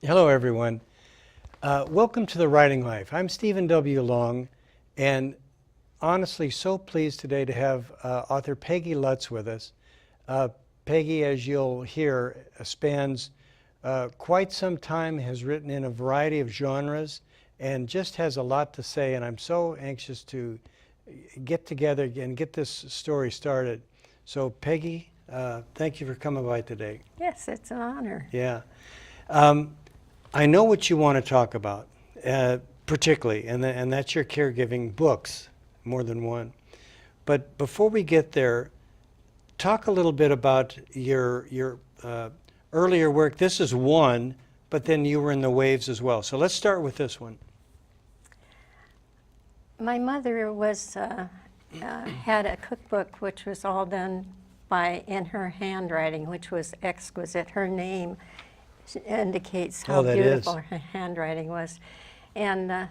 Hello, everyone. Welcome to The Writing Life. I'm Stephen W. Long, and honestly so pleased today to have author Peggy Lutz with us. Peggy, as you'll hear, spans quite some time, has written in a variety of genres, and just has a lot to say, and I'm so anxious to get together and get this story started. So Peggy, thank you for coming by today. Yes, it's an honor. Yeah. I know what you want to talk about, particularly, and that's your caregiving books, more than one. But before we get there, talk a little bit about your earlier work. This is one, but then you were in the Waves as well. So let's start with this one. My mother was had a cookbook which was all done in her handwriting, which was exquisite. Her name indicates how beautiful her handwriting was. And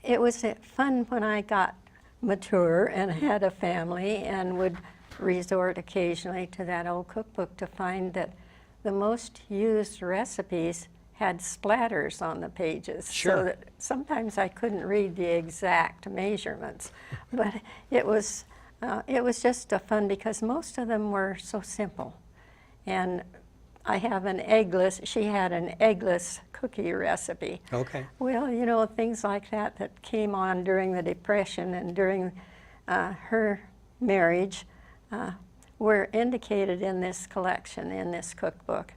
it was fun when I got mature and had a family and would resort occasionally to that old cookbook to find that the most used recipes had splatters on the pages. Sure. So that sometimes I couldn't read the exact measurements, but it was just a fun because most of them were so simple. And I have an eggless, she had an eggless cookie recipe. Okay. Well, you know, things like that came on during the Depression and during her marriage were indicated in this collection, in this cookbook.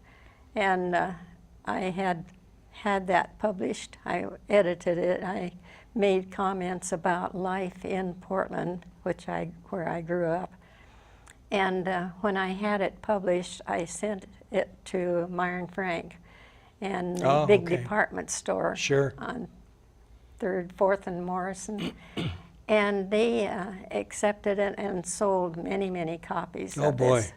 And I had that published. I edited it. I made comments about life in Portland, where I grew up. And when I had it published, I sent it to Myron Frank and the big department store on 3rd, 4th, and Morrison. And they accepted it and sold many, many copies of this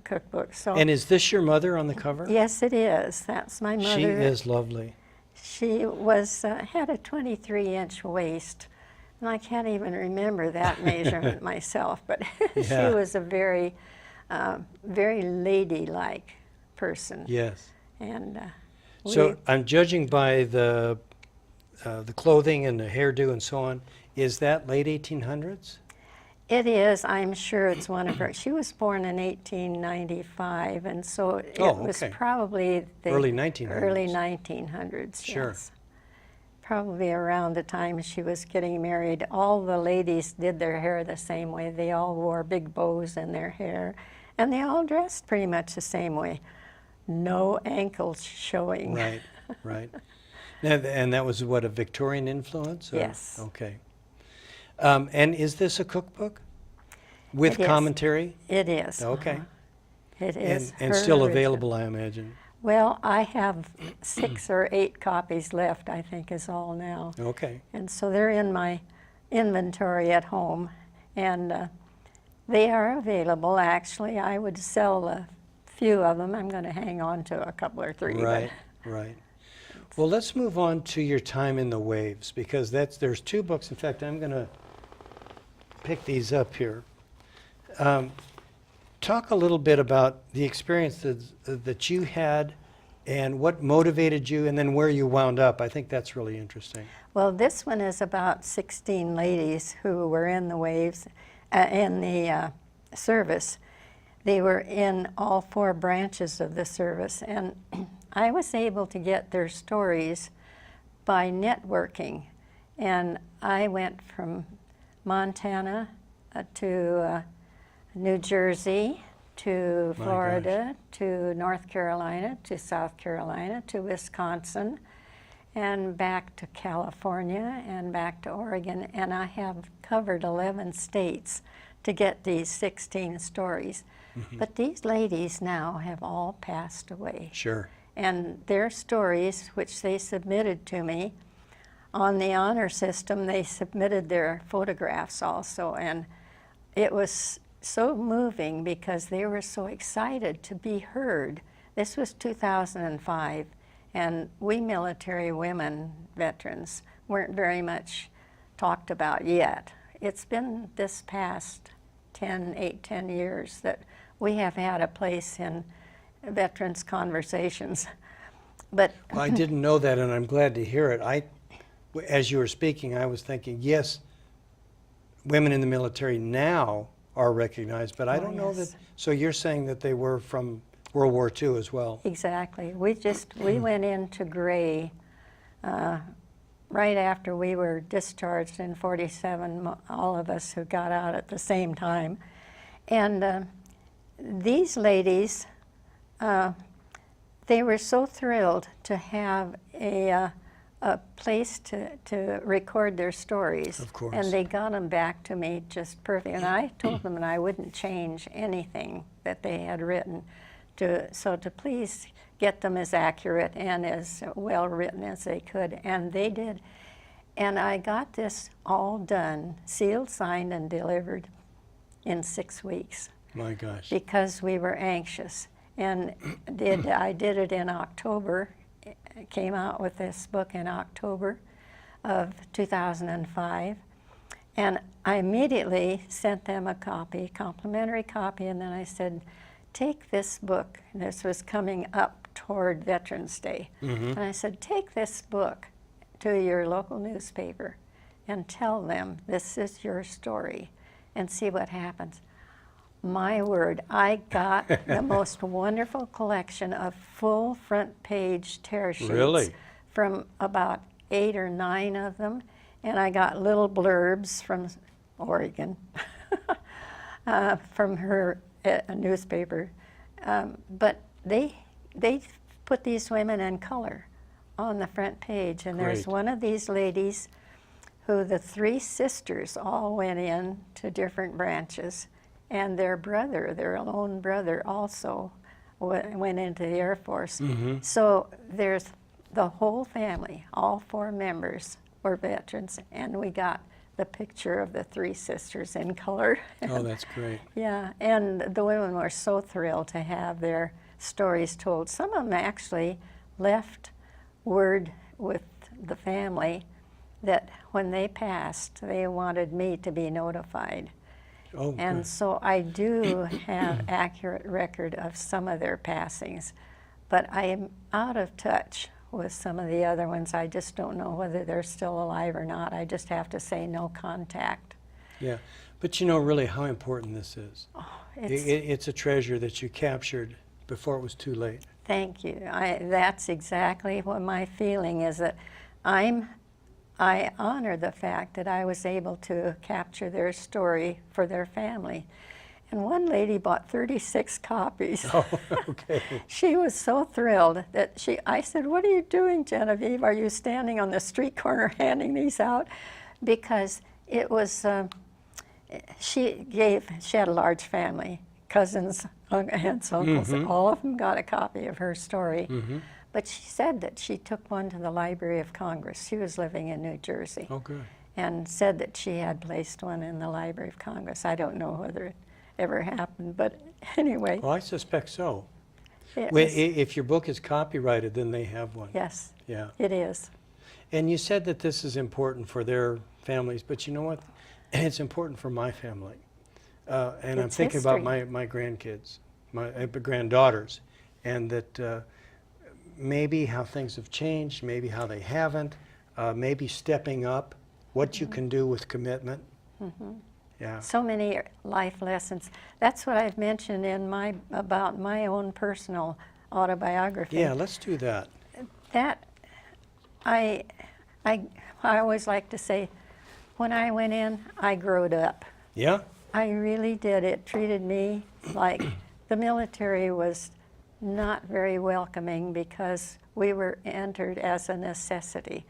cookbook. So, and is this your mother on the cover? Yes, it is. That's my mother. She is lovely. She was had a 23-inch waist. And I can't even remember that measurement myself, but she was a very, very ladylike person. Yes. And so I'm judging by the clothing and the hairdo and so on. Is that late 1800s? It is. I'm sure it's one of her. She was born in 1895, and so it was probably the early 1900s. Early 1900s. Sure. Yes. Probably around the time she was getting married. All the ladies did their hair the same way. They all wore big bows in their hair, and they all dressed pretty much the same way. No ankles showing. Right, right. And that was what, a Victorian influence? Or? Yes. Okay. And is this a cookbook with commentary? It is. Okay. It is. And still available, I imagine. Well, I have 6 or 8 copies left, I think is all now. Okay. And so they're in my inventory at home, and they are available. Actually, I would sell a few of them. I'm going to hang on to a couple or 3. Right, right. Well, let's move on to your time in the Waves, because there's 2 books. In fact, I'm going to pick these up here. Talk a little bit about the experience that you had and what motivated you, and then where you wound up. I think that's really interesting. Well, this one is about 16 ladies who were in the Waves, in the service. They were in all 4 branches of the service, and I was able to get their stories by networking. And I went from Montana to New Jersey, to Florida, to North Carolina, to South Carolina, to Wisconsin, and back to California, and back to Oregon. And I have covered 11 states to get these 16 stories. Mm-hmm. But these ladies now have all passed away. Sure. And their stories, which they submitted to me, on the honor system, they submitted their photographs also. And it was so moving because they were so excited to be heard. This was 2005, and we military women veterans weren't very much talked about yet. It's been this past 10 years that we have had a place in veterans conversations. But Well, I didn't know that, and I'm glad to hear it. As you were speaking, I was thinking, yes, women in the military now are recognized, but I don't know that. yes. So you're saying that they were from World War II as well? Exactly. We went into gray right after we were discharged in 47, all of us who got out at the same time. And these ladies, they were so thrilled to have a place to record their stories. Of course. And they got them back to me just perfect. And I told them that I wouldn't change anything that they had written, so to please get them as accurate and as well written as they could. And they did. And I got this all done, sealed, signed, and delivered in 6 weeks. My gosh. Because we were anxious. And I did it in October. I came out with this book in October of 2005. And I immediately sent them a copy, complimentary copy, and then I said, take this book. And this was coming up toward Veterans Day. Mm-hmm. And I said, take this book to your local newspaper and tell them this is your story and see what happens. My word, I got the most wonderful collection of full front page tear sheets. Really? From about 8 or 9 of them. And I got little blurbs from Oregon, from her newspaper. But they put these women in color on the front page. And there's Great. one of these ladies who the 3 sisters all went in to different branches. And their brother, their own brother, also went into the Air Force. Mm-hmm. So there's the whole family, all 4 members were veterans, and we got the picture of the 3 sisters in color. Oh, that's great. Yeah, and the women were so thrilled to have their stories told. Some of them actually left word with the family that when they passed, they wanted me to be notified. Oh, And good. so I do have accurate record of some of their passings, but I am out of touch with some of the other ones. I just don't know whether they're still alive or not. I just have to say no contact. Yeah, but you know really how important this is. It's a treasure that you captured before it was too late. Thank you. That's exactly what my feeling is, that I honor the fact that I was able to capture their story for their family. And one lady bought 36 copies. Oh, okay. She was so thrilled that I said, what are you doing, Genevieve? Are you standing on the street corner handing these out? Because it was, she had a large family, cousins, aunts, uncles, Mm-hmm. all of them got a copy of her story. Mm-hmm. But she said that she took one to the Library of Congress. She was living in New Jersey. Oh, good. And said that she had placed one in the Library of Congress. I don't know whether it ever happened, but anyway. Well, I suspect so. it Well, was- if your book is copyrighted, then they have one. yes, Yeah. it is. And you said that this is important for their families, but you know what? It's important for my family. And I'm It's thinking about history. my grandkids, my granddaughters, and that maybe how things have changed, maybe how they haven't, maybe stepping up, what you can do with commitment. Mm-hmm. Yeah. So many life lessons. That's what I've mentioned in about my own personal autobiography. Yeah, let's do that. That I always like to say, when I went in, I growed up. Yeah? I really did. It treated me like the military was not very welcoming because we were entered as a necessity.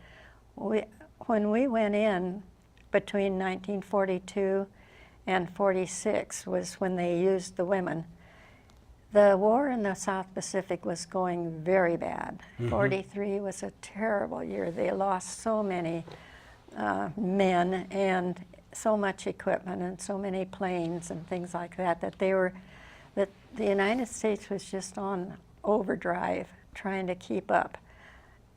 When we went in between 1942 and 46 was when they used the women. The war in the South Pacific was going very bad. 43 was a terrible year. They lost so many men and so much equipment and so many planes and things like that, that the United States was just on overdrive trying to keep up.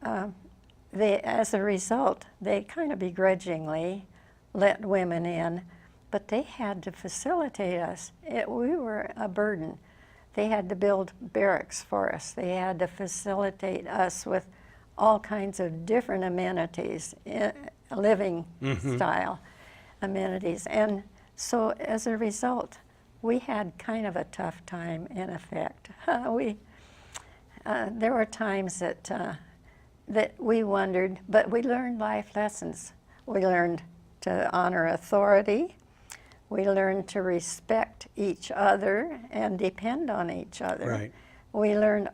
As a result, they kind of begrudgingly let women in, but they had to facilitate us. We were a burden. They had to build barracks for us. They had to facilitate us with all kinds of different amenities, living style amenities. And so as a result, we had kind of a tough time in effect. There were times that we wondered, but we learned life lessons. We learned to honor authority. We learned to respect each other and depend on each other. Right. We learned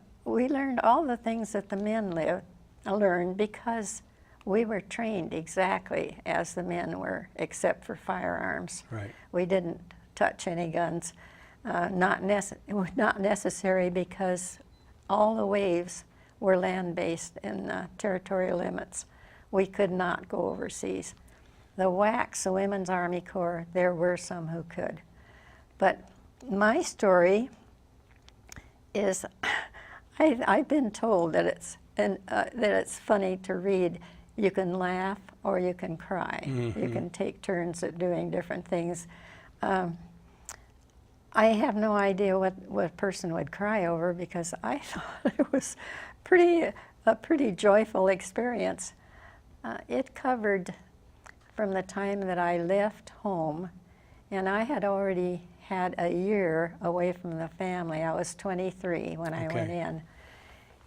all the things that the men learned because we were trained exactly as the men were, except for firearms. Right. We didn't touch any guns. Not necessary because all the waves were land-based in territorial limits. We could not go overseas. The WACs, the Women's Army Corps, there were some who could. But my story is, I've been told that it's funny to read. You can laugh or you can cry. You can take turns at doing different things. I have no idea what person would cry over because I thought it was a pretty joyful experience. It covered from the time that I left home, and I had already had a year away from the family. I was 23 when I went in,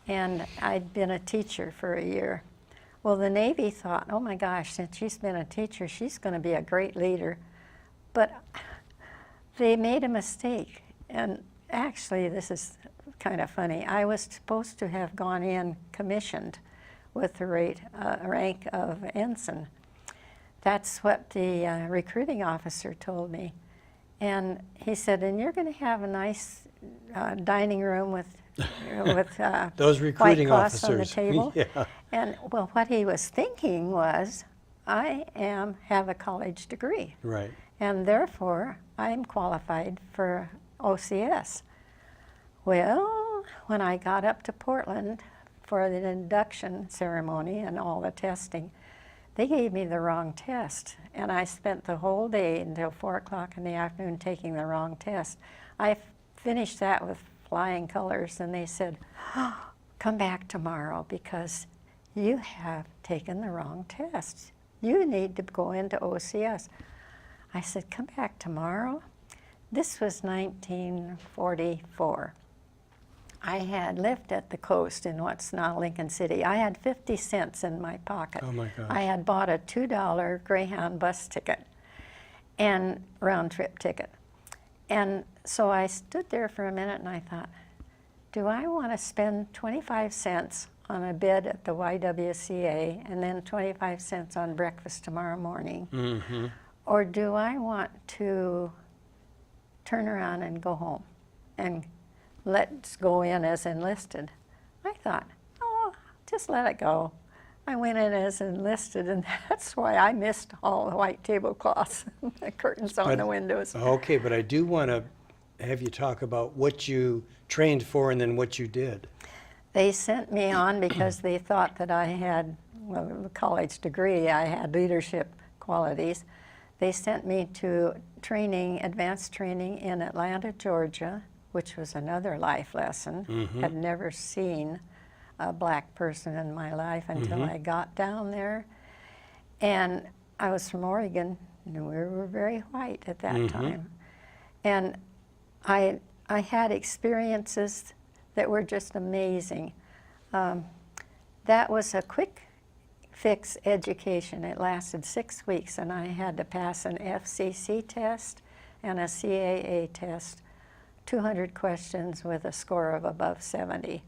and I'd been a teacher for a year. Well, the Navy thought, oh my gosh, since she's been a teacher, she's going to be a great leader. But they made a mistake, and actually this is kind of funny. I was supposed to have gone in commissioned with the rank of ensign. That's what the recruiting officer told me. And he said, and you're going to have a nice dining room with those recruiting white cloths on the officers. table. Yeah. And well, what he was thinking was, I have a college degree. Right. And therefore, I'm qualified for OCS. Well, when I got up to Portland for the induction ceremony and all the testing, they gave me the wrong test. And I spent the whole day until 4 o'clock in the afternoon taking the wrong test. I finished that with flying colors, and they said, oh, come back tomorrow because you have taken the wrong test. You need to go into OCS. I said, come back tomorrow? This was 1944. I had lived at the coast in what's now Lincoln City. I had 50 cents in my pocket. Oh my gosh. I had bought a $2 Greyhound bus ticket and round-trip ticket. And so I stood there for a minute and I thought, do I want to spend 25 cents on a bed at the YWCA and then 25 cents on breakfast tomorrow morning? Mm-hmm. Or do I want to turn around and go home and let's go in as enlisted? I thought, oh, just let it go. I went in as enlisted, and that's why I missed all the white tablecloths and the curtains on the windows. Okay, but I do want to have you talk about what you trained for and then what you did. They sent me on because they thought that I had, well, a college degree, I had leadership qualities. They sent me to training, advanced training in Atlanta, Georgia, which was another life lesson. Had never seen a black person in my life until I got down there. And I was from Oregon, and we were very white at that time. And I had experiences that were just amazing. That was a quick fix education. It lasted 6 weeks, and I had to pass an FCC test and a CAA test, 200 questions with a score of above 70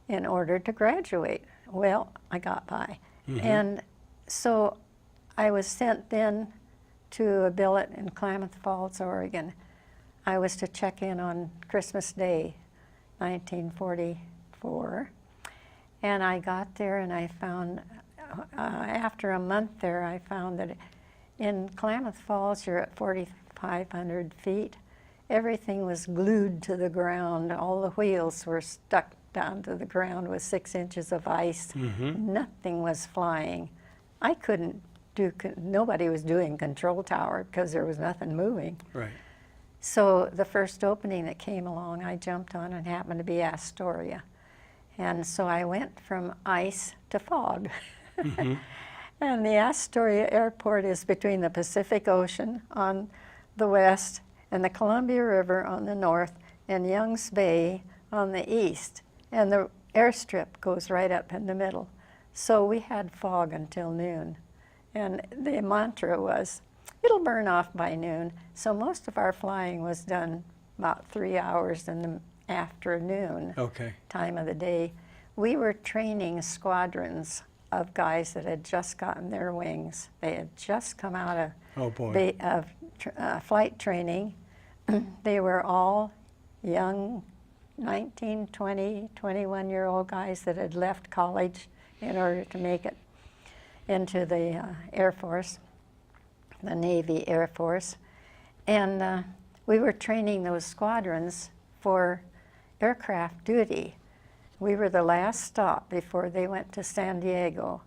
in order to graduate. Well, I got by. And so I was sent then to a billet in Klamath Falls, Oregon. I was to check in on Christmas Day, 1944. And I got there and I found, after a month there, I found that in Klamath Falls, you're at 4,500 feet. Everything was glued to the ground. All the wheels were stuck down to the ground with 6 inches of ice. Nothing was flying. I couldn't nobody was doing control tower because there was nothing moving. Right. So the first opening that came along, I jumped on and happened to be Astoria. And so I went from ice to fog. Mm-hmm. And the Astoria Airport is between the Pacific Ocean on the west and the Columbia River on the north and Young's Bay on the east. And the airstrip goes right up in the middle. So we had fog until noon. And the mantra was, it'll burn off by noon. So most of our flying was done about 3 hours in the afternoon time of the day. We were training squadrons of guys that had just gotten their wings. They had just come out of flight training. They were all young 19, 20, 21-year-old guys that had left college in order to make it into the Air Force, the Navy Air Force. And we were training those squadrons for aircraft duty. We were the last stop before they went to San Diego.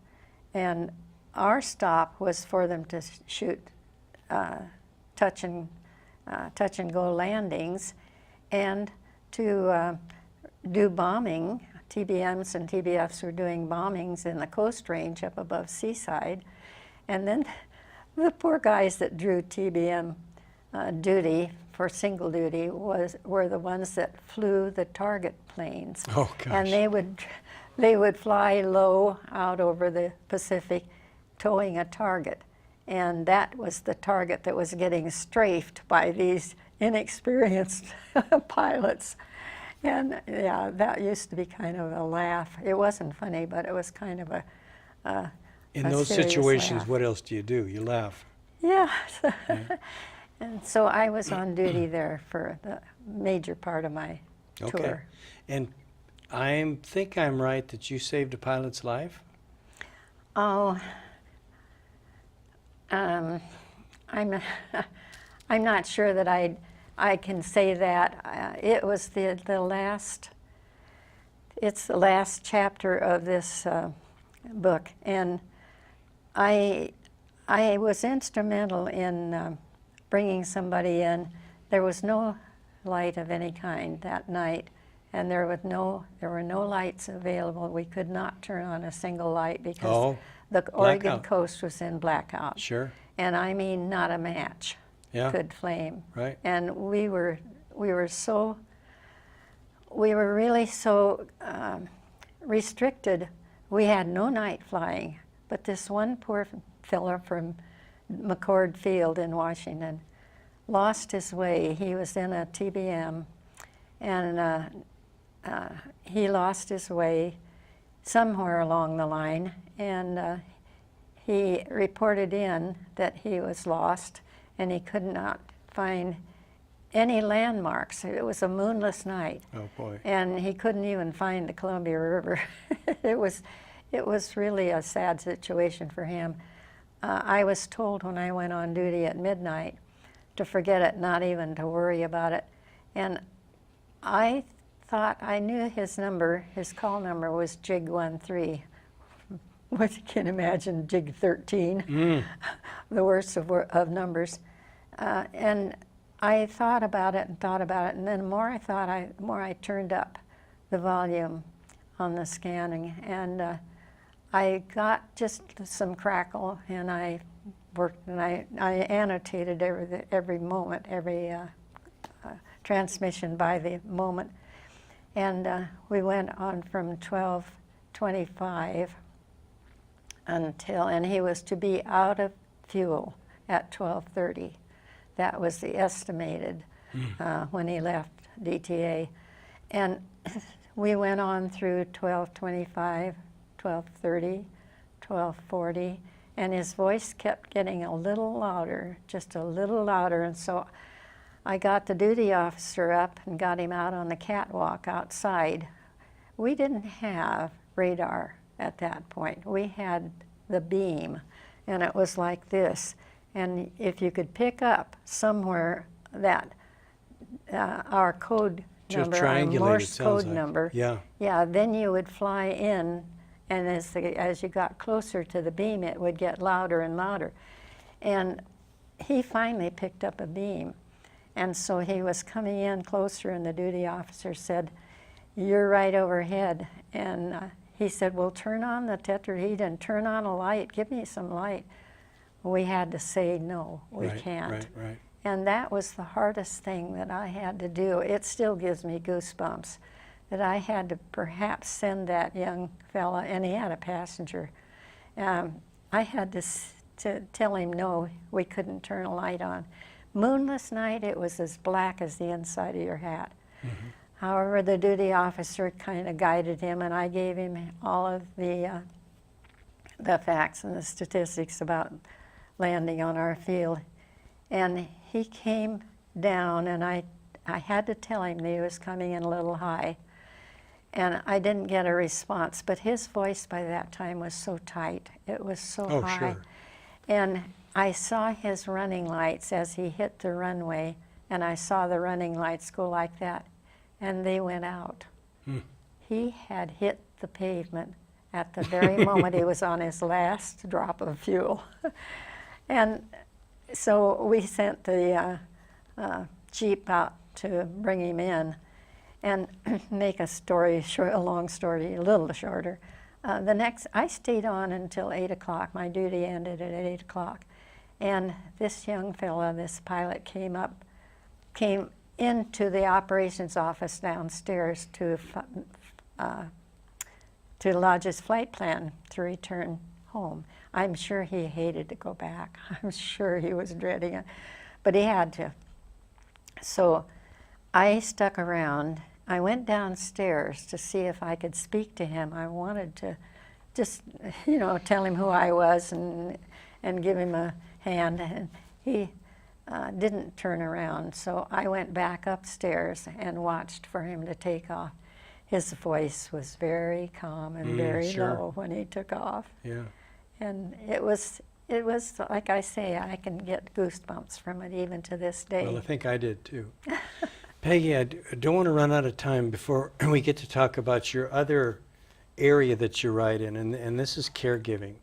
And our stop was for them to shoot touch and go landings and to do bombing. TBMs and TBFs were doing bombings in the Coast Range up above Seaside. And then the poor guys that drew TBM duty for single duty were the ones that flew the target planes. Oh, gosh. And they would fly low out over the Pacific towing a target. And that was the target that was getting strafed by these inexperienced pilots. And yeah, that used to be kind of a laugh. It wasn't funny, but it was kind of in those situations, laugh. what else do? You laugh. Yeah. Yeah. And so I was on duty there for the major part of my tour. And I think I'm right that you saved a pilot's life? Oh, I'm not sure that I can say that. It was it's the last chapter of this book, and I was instrumental in bringing somebody in. There was no light of any kind that night, and there were no lights available. We could not turn on a single light because the Oregon coast was in blackout. Sure. And I mean, not a match could flame. Right. And we were really so restricted. We had no night flying, but this one poor fellow from McCord Field in Washington lost his way. He was in a TBM, and he lost his way somewhere along the line, and he reported in that he was lost, and he could not find any landmarks. It was a moonless night. Oh, boy. And he couldn't even find the Columbia River. It was really a sad situation for him. I was told when I went on duty at midnight to forget it, not even to worry about it. And I thought I knew his number. His call number was JIG 13. What you can imagine, JIG 13, the worst of numbers. And I thought about it, and then the more I thought, the more I turned up the volume on the scanning, and I got just some crackle, and I worked, and I annotated every moment, every transmission by the moment, and we went on from 12:25 and he was to be out of fuel at 12:30. That was the estimated when he left DTA. And we went on through 12:25, 12:30, 12:40, and his voice kept getting a little louder, just a little louder. And so I got the duty officer up and got him out on the catwalk outside. We didn't have radar at that point. We had the beam, and it was like this. And if you could pick up somewhere that our code number, our Morse code number, then you would fly in And as you got closer to the beam, it would get louder and louder. And he finally picked up a beam. And so he was coming in closer, and the duty officer said, "You're right overhead." And he said, "Well, turn on the tetrahed and turn on a light. Give me some light." We had to say, "No, we can't." Right. And that was the hardest thing that I had to do. It still gives me goosebumps that I had to perhaps send that young fella, and he had a passenger. I had to tell him, no, we couldn't turn a light on. Moonless night, it was as black as the inside of your hat. Mm-hmm. However, the duty officer kind of guided him, and I gave him all of the facts and the statistics about landing on our field. And he came down, and I had to tell him that he was coming in a little high. And I didn't get a response, but his voice by that time was so tight. It was so high. Sure. And I saw his running lights as he hit the runway, and I saw the running lights go like that, and they went out. He had hit the pavement at the very moment he was on his last drop of fuel. And so we sent the Jeep out to bring him in. And make a long story a little shorter. I stayed on until 8 o'clock. My duty ended at 8 o'clock. And this young fella, this pilot, came into the operations office downstairs to lodge his flight plan to return home. I'm sure he hated to go back. I'm sure he was dreading it, but he had to. So I stuck around. I went downstairs to see if I could speak to him. I wanted to just, tell him who I was and give him a hand. And he didn't turn around, so I went back upstairs and watched for him to take off. His voice was very calm and very low when he took off. Yeah. And it was like I say, I can get goosebumps from it even to this day. Well, I think I did too. Peggy, I don't want to run out of time before we get to talk about your other area that you write in, and this is caregiving.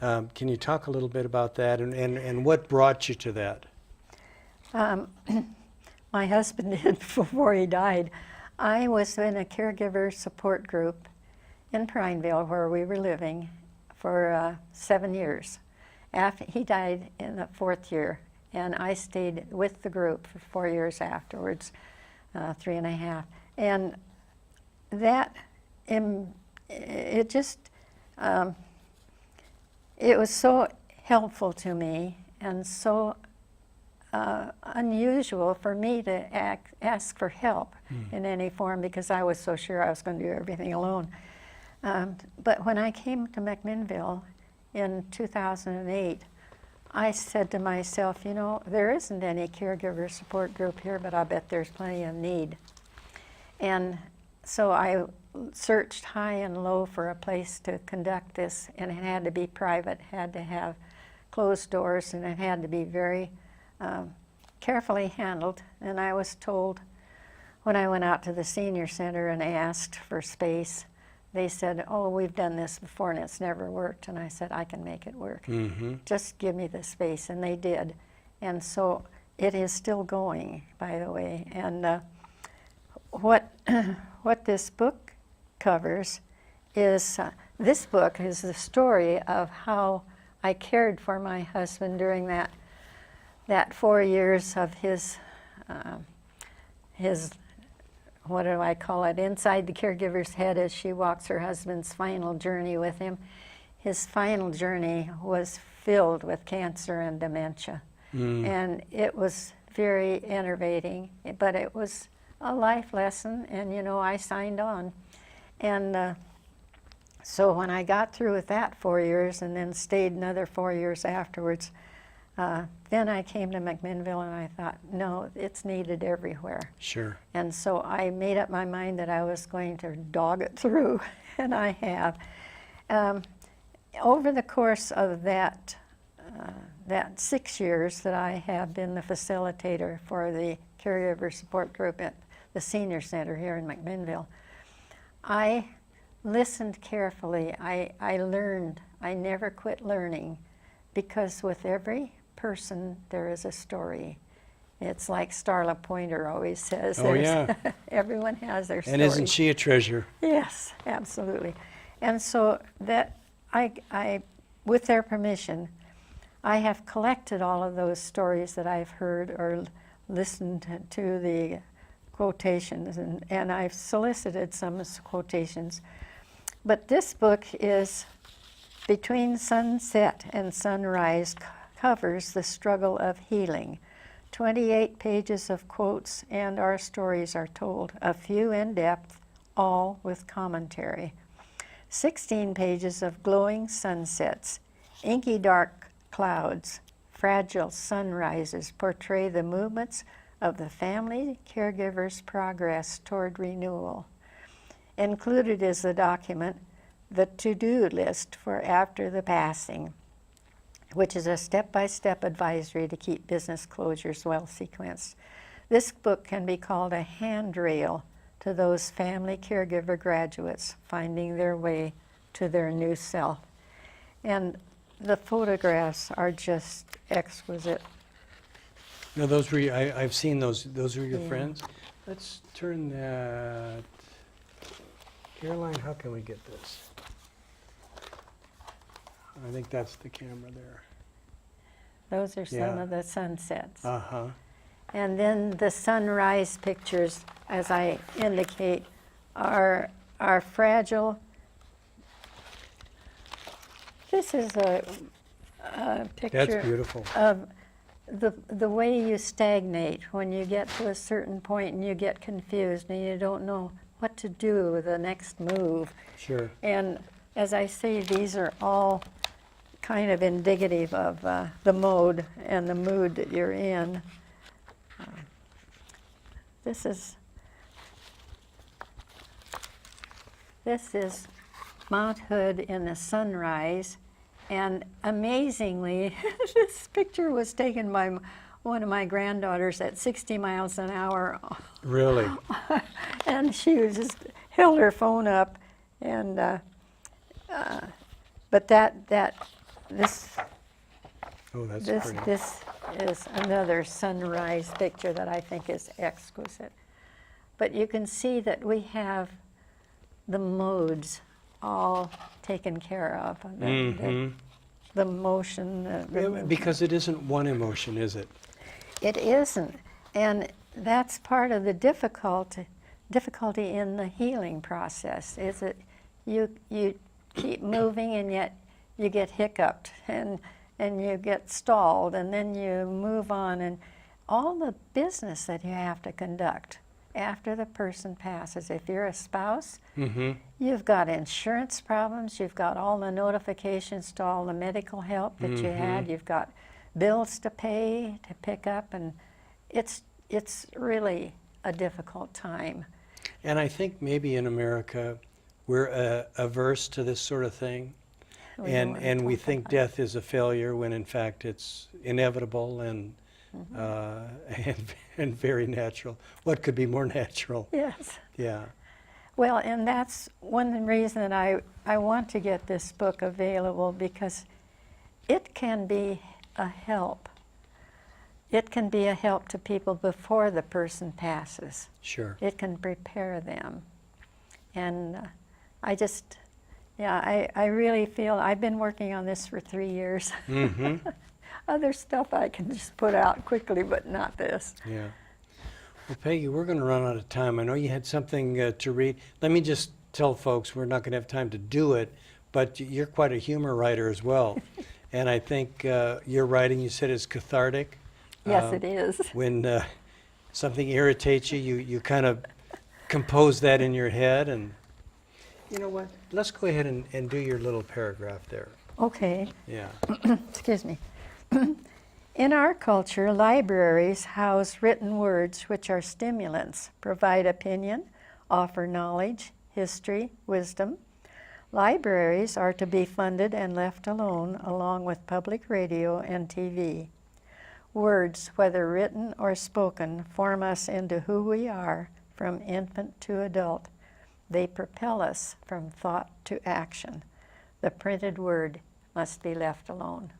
Can you talk a little bit about that and what brought you to that? My husband did before he died. I was in a caregiver support group in Prineville where we were living for 7 years. He died in the 4th year, and I stayed with the group for 4 years afterwards, 3.5. And that, it was so helpful to me and so unusual for me to ask for help in any form because I was so sure I was going to do everything alone. But when I came to McMinnville in 2008, I said to myself, there isn't any caregiver support group here, but I bet there's plenty of need. And so I searched high and low for a place to conduct this, and it had to be private, had to have closed doors, and it had to be very carefully handled. And I was told when I went out to the senior center and asked for space, they said, "Oh, we've done this before and it's never worked." And I said, "I can make it work. Just give me the space." And they did. And so it is still going, by the way. And what this book covers is, this book is the story of how I cared for my husband during that 4 years of his what do I call it, inside the caregiver's head as she walks her husband's final journey with him. His final journey was filled with cancer and dementia. And it was very enervating, but it was a life lesson, and I signed on. And so when I got through with that 4 years and then stayed another 4 years afterwards, then I came to McMinnville and I thought, no, it's needed everywhere. Sure. And so I made up my mind that I was going to dog it through, and I have. Over the course of that 6 years that I have been the facilitator for the caregiver support group at the senior center here in McMinnville, I listened carefully. I learned. I never quit learning, because with every person there is a story. It's like Starla Pointer always says. Oh, yeah. Everyone has their story. And isn't she a treasure? Yes, absolutely. And so that I, with their permission, I have collected all of those stories that I've heard or listened to the quotations, and I've solicited some quotations. But this book is Between Sunset and Sunrise, covers the struggle of healing. 28 pages of quotes, and our stories are told, a few in depth, all with commentary. 16 pages of glowing sunsets, inky dark clouds, fragile sunrises portray the movements of the family caregiver's progress toward renewal. Included is the document, the to-do list for after the passing, which is a step-by-step advisory to keep business closures well sequenced. This book can be called a handrail to those family caregiver graduates finding their way to their new self. And the photographs are just exquisite. No, those were, I've seen those. Those are your Yeah. friends? Let's turn that. Caroline, how can we get this? I think that's the camera there. Those are some Yeah. of the sunsets. Uh-huh. And then the sunrise pictures, as I indicate, are fragile. This is a picture That's beautiful. of the way you stagnate when you get to a certain point and you get confused and you don't know what to do with the next move. Sure. And as I say, these are all kind of indicative of the mode and the mood that you're in. This is Mount Hood in the sunrise, and amazingly, this picture was taken by one of my granddaughters at 60 miles an hour, Really? and she was just held her phone up, and but this Oh, that's this pretty. this is another sunrise picture that I think is exquisite. But you can see that we have the modes all taken care of. The motion. Because it isn't one emotion, is it? It isn't, and that's part of the difficulty in the healing process. Is that you keep moving and yet you get hiccuped and you get stalled, and then you move on, and all the business that you have to conduct after the person passes. If you're a spouse, you've got insurance problems, you've got all the notifications to all the medical help that you had, you've got bills to pay, to pick up, and it's really a difficult time. And I think maybe in America we're averse to this sort of thing. We don't wanna And we talk think about death is a failure when in fact it's inevitable and very natural. What could be more natural? Yes. Yeah. Well, and that's one reason that I want to get this book available, because it can be a help. It can be a help to people before the person passes. Sure. It can prepare them. And I really feel, I've been working on this for 3 years. Other stuff I can just put out quickly, but not this. Yeah. Well, Peggy, we're going to run out of time. I know you had something to read. Let me just tell folks we're not going to have time to do it, but you're quite a humor writer as well. And I think your writing, you said, is cathartic. Yes, it is. When something irritates you, you kind of compose that in your head. And you know what? Let's go ahead and do your little paragraph there. Okay. Yeah. Excuse me. In our culture, libraries house written words which are stimulants, provide opinion, offer knowledge, history, wisdom. Libraries are to be funded and left alone, along with public radio and TV. Words, whether written or spoken, form us into who we are from infant to adult. They propel us from thought to action. The printed word must be left alone.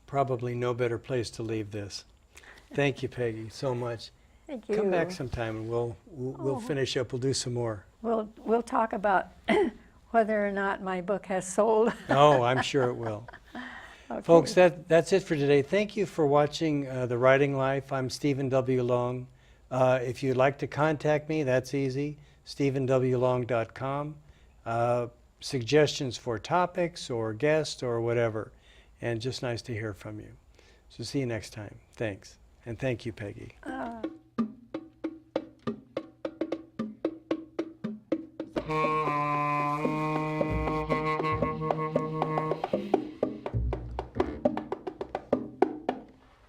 Probably no better place to leave this. Thank you, Peggy, so much. Thank you. Come back sometime and we'll Oh. finish up. We'll do some more. We'll talk about whether or not my book has sold. Oh, I'm sure it will. Okay. Folks, that's it for today. Thank you for watching The Writing Life. I'm Stephen W. Long. If you'd like to contact me, that's easy, stephenwlong.com. Suggestions for topics or guests or whatever. And just nice to hear from you. So see you next time. Thanks. And thank you, Peggy.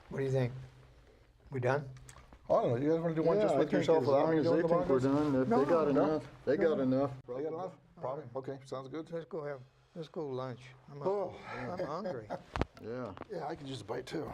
What do you think? We done? I don't know, you guys want to do one just with yourself without me doing the think we're podcast? done, if No, they got no, enough, they got enough. They got enough? Probably, okay, sounds good. Let's go lunch. Oh. I'm hungry. Yeah. Yeah, I could use a bite too.